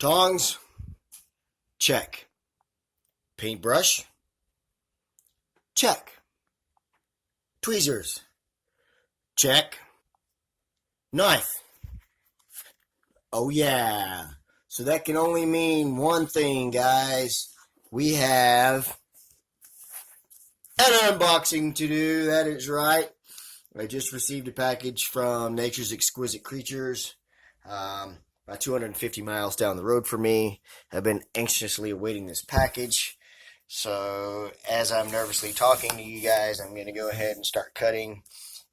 Tongs, check. Paintbrush, check. Tweezers, check. Knife, oh yeah. So that can only mean one thing, guys. We have an unboxing to do. That is right. I just received a package from Nature's Exquisite Creatures. About 250 miles down the road from me. I've been anxiously awaiting this package. So as I'm nervously talking to you guys, I'm going to go ahead and start cutting,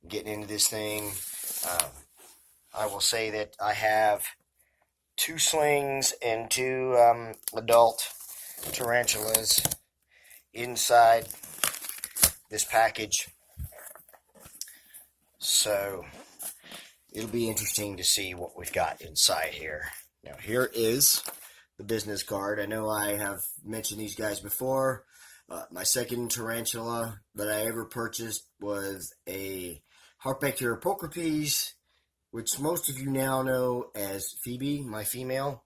getting into this thing. I will say that I have 2 slings and 2 adult tarantulas inside this package. So it'll be interesting to see what we've got inside here. Now here is the business card. I know I have mentioned these guys before. My second tarantula that I ever purchased was a Harpecula pulchripes, which most of you now know as Phoebe, my female.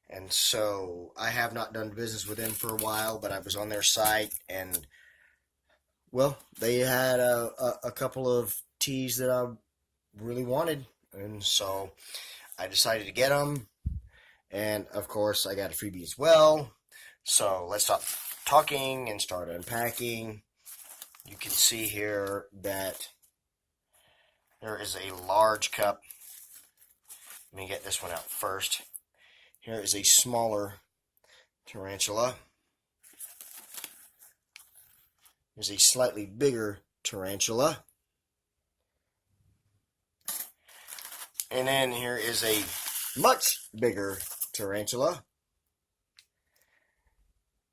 And so I have not done business with them for a while, but I was on their site and, well, they had a couple of teas that I really wanted. And so I decided to get them. And, of course, I got a freebie as well. So let's stop talking and start unpacking. You can see here that there is a large cup. Let me get this one out first. Here is a smaller tarantula. Here's a slightly bigger tarantula. And then here is a much bigger tarantula.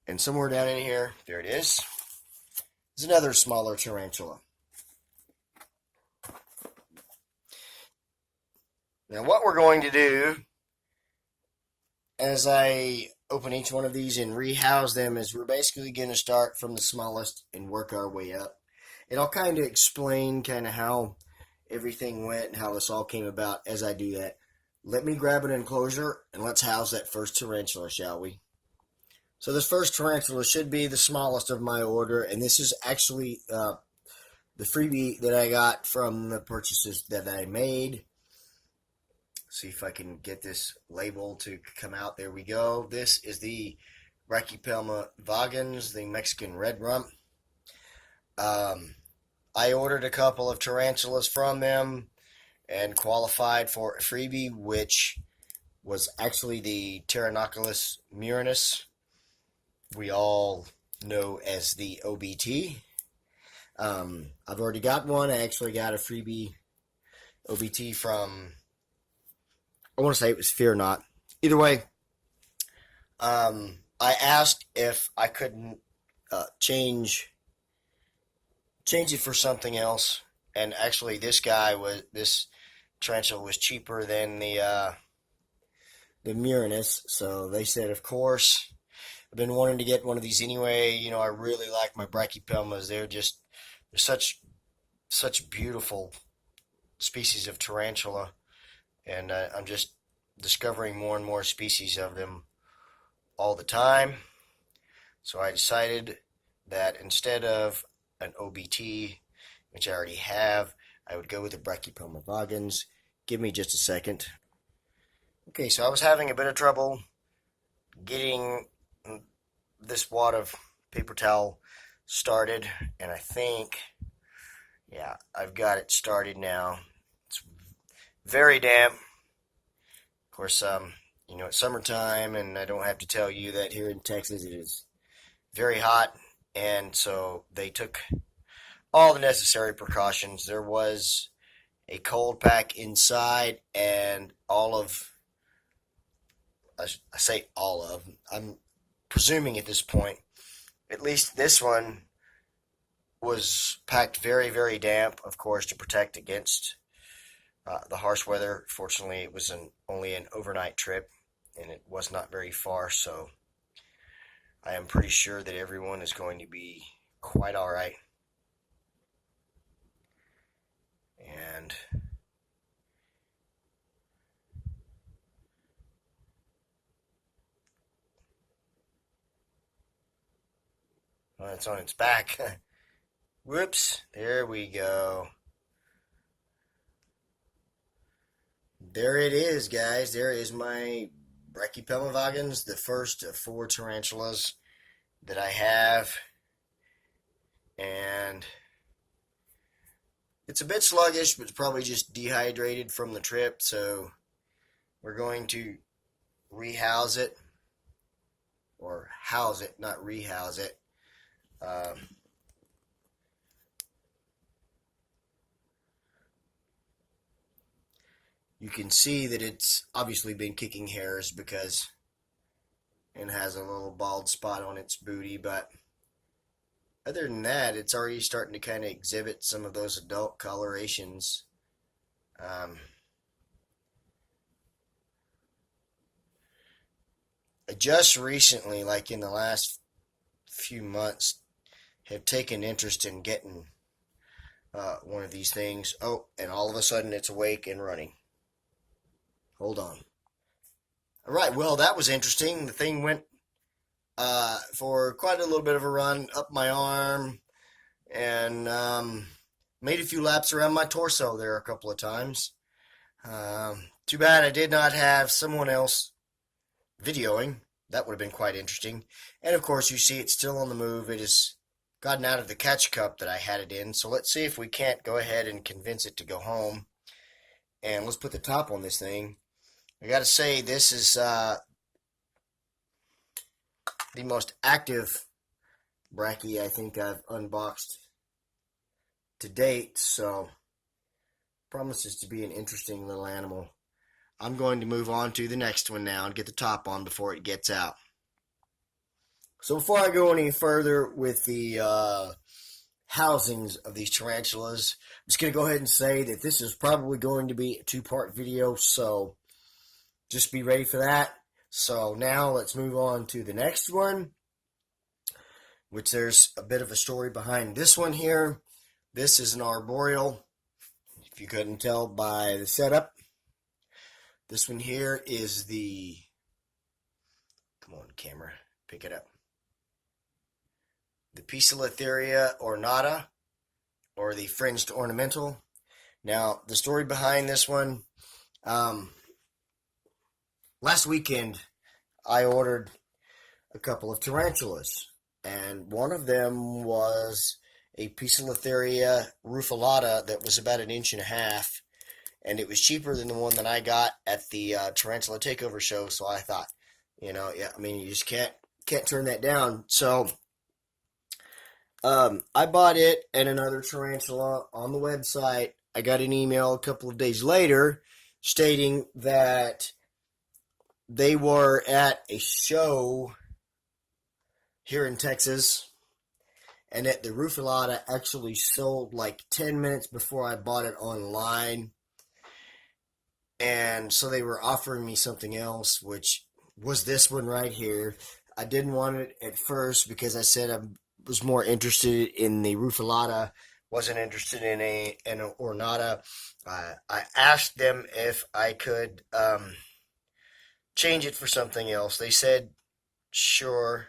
And somewhere down in here, there it is another smaller tarantula. Now what we're going to do as I open each one of these and rehouse them is we're basically going to start from the smallest and work our way up. And I'll kind of explain how everything went and how this all came about as I do that. Let me grab an enclosure and let's house that first tarantula, shall we? So this first tarantula should be the smallest of my order, and this is actually the freebie that I got from the purchases that I made. See if I can get this label to come out. There we go. This is the Brachypelma vagans, the Mexican red rump. I ordered a couple of tarantulas from them and qualified for a freebie, which was actually the Pteronoculus murinus, we all know as the OBT. I've already got one. I actually got a freebie OBT from, I want to say it was Fear Not. Either way, I asked if I couldn't change it for something else, and actually this tarantula was cheaper than the Murinus, so they said, of course. I've been wanting to get one of these anyway. You know, I really like my Brachypelmas. They're such beautiful species of tarantula, and I'm just discovering more and more species of them all the time. So I decided that instead of an OBT, which I already have, I would go with the Brachypelma vagans. Give me just a second. Okay, so I was having a bit of trouble getting this wad of paper towel started, and I think, yeah, I've got it started now. It's very damp. Of course, you know, it's summertime, and I don't have to tell you that here in Texas it is very hot, and so they took all the necessary precautions. There was a cold pack inside, and I say all of, I'm presuming at this point, at least this one was packed very, very damp, of course, to protect against the harsh weather. Fortunately, it was only an overnight trip, and it was not very far, so I am pretty sure that everyone is going to be quite all right. And Well, it's on its back. Whoops. There we go. There it is, guys. There is my Brachypelmavagans, the first of 4 tarantulas that I have. And it's a bit sluggish, but it's probably just dehydrated from the trip. So we're going to rehouse it. Or house it, not rehouse it. You can see that it's obviously been kicking hairs because it has a little bald spot on its booty, but other than that, it's already starting to kind of exhibit some of those adult colorations. I just recently, like in the last few months, have taken interest in getting one of these things. Oh, and all of a sudden it's awake and running. Hold on. All right, well, that was interesting. The thing went for quite a little bit of a run up my arm and made a few laps around my torso there a couple of times. Too bad I did not have someone else videoing. That would have been quite interesting. And of course, you see it's still on the move. It has gotten out of the catch cup that I had it in. So let's see if we can't go ahead and convince it to go home. And let's put the top on this thing. I got to say, this is the most active Brachy I think I've unboxed to date. So promises to be an interesting little animal. I'm going to move on to the next one now and get the top on before it gets out. So before I go any further with the housings of these tarantulas, I'm just going to go ahead and say that this is probably going to be a 2-part video, so just be ready for that. So now let's move on to the next one, which there's a bit of a story behind this one here. This is an arboreal, if you couldn't tell by the setup. This one here is the, come on camera, pick it up. The Poecilotheria ornata, or the fringed ornamental. Now, the story behind this one, last weekend I ordered a couple of tarantulas, and one of them was a Poecilotheria rufilata that was about 1.5 inches, and it was cheaper than the one that I got at the Tarantula Takeover show. So I thought, you just can't turn that down. So I bought it and another tarantula on the website. I got an email a couple of days later stating that they were at a show here in Texas, and that the rufilata actually sold like 10 minutes before I bought it online. And so they were offering me something else, which was this one right here. I didn't want it at first because I said I was more interested in the rufilata, wasn't interested in an ornata. I asked them if I could change it for something else. They said sure.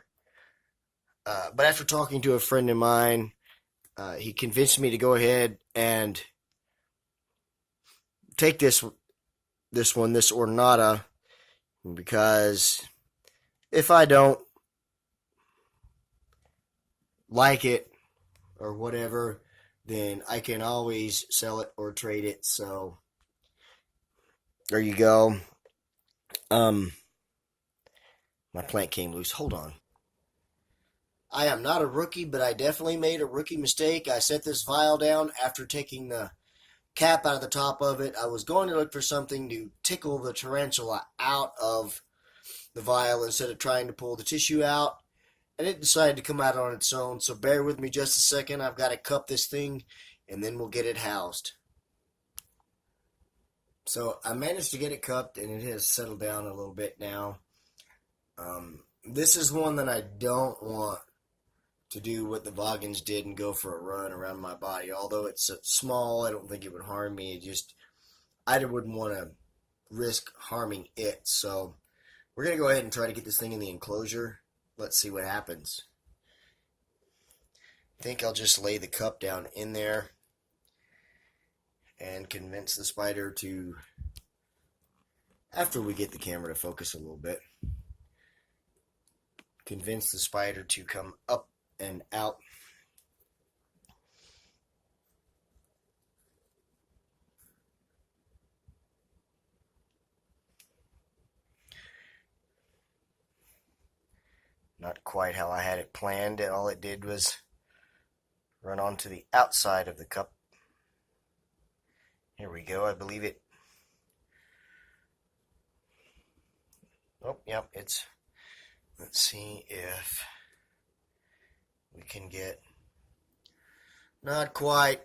But after talking to a friend of mine, he convinced me to go ahead and take this ornata, because if I don't like it or whatever, then I can always sell it or trade it. So there you go. My plant came loose. Hold on. I am not a rookie, but I definitely made a rookie mistake. I set this vial down after taking the cap out of the top of it. I was going to look for something to tickle the tarantula out of the vial instead of trying to pull the tissue out, and it decided to come out on its own. So bear with me just a second. I've got to cup this thing and then we'll get it housed. So I managed to get it cupped and it has settled down a little bit now. This is one that I don't want to do what the Vagans did and go for a run around my body. Although it's small, I don't think it would harm me. I wouldn't want to risk harming it. So we're going to go ahead and try to get this thing in the enclosure. Let's see what happens. think I'll just lay the cup down in there and convince the spider to, after we get the camera to focus a little bit, convince the spider to come up and out. Not quite how I had it planned. All it did was run onto the outside of the cup. Here we go. I believe it. Oh, yep, it's. Let's see if we can get. Not quite.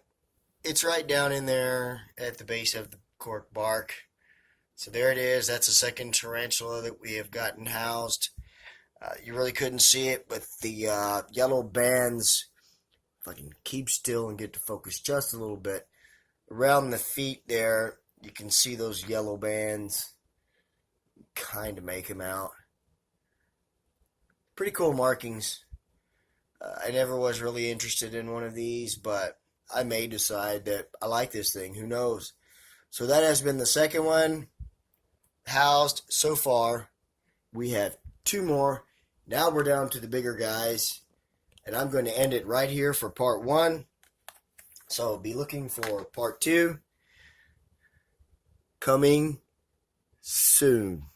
It's right down in there at the base of the cork bark. So there it is. That's a second tarantula that we have gotten housed. You really couldn't see it, but the yellow bands, if I can keep still and get to focus just a little bit, around the feet there, you can see those yellow bands. Kind of make them out. Pretty cool markings. I never was really interested in one of these, but I may decide that I like this thing. Who knows? So that has been the second one housed so far. We have 2 more. Now we're down to the bigger guys, and I'm going to end it right here for part 1. So be looking for part 2 coming soon.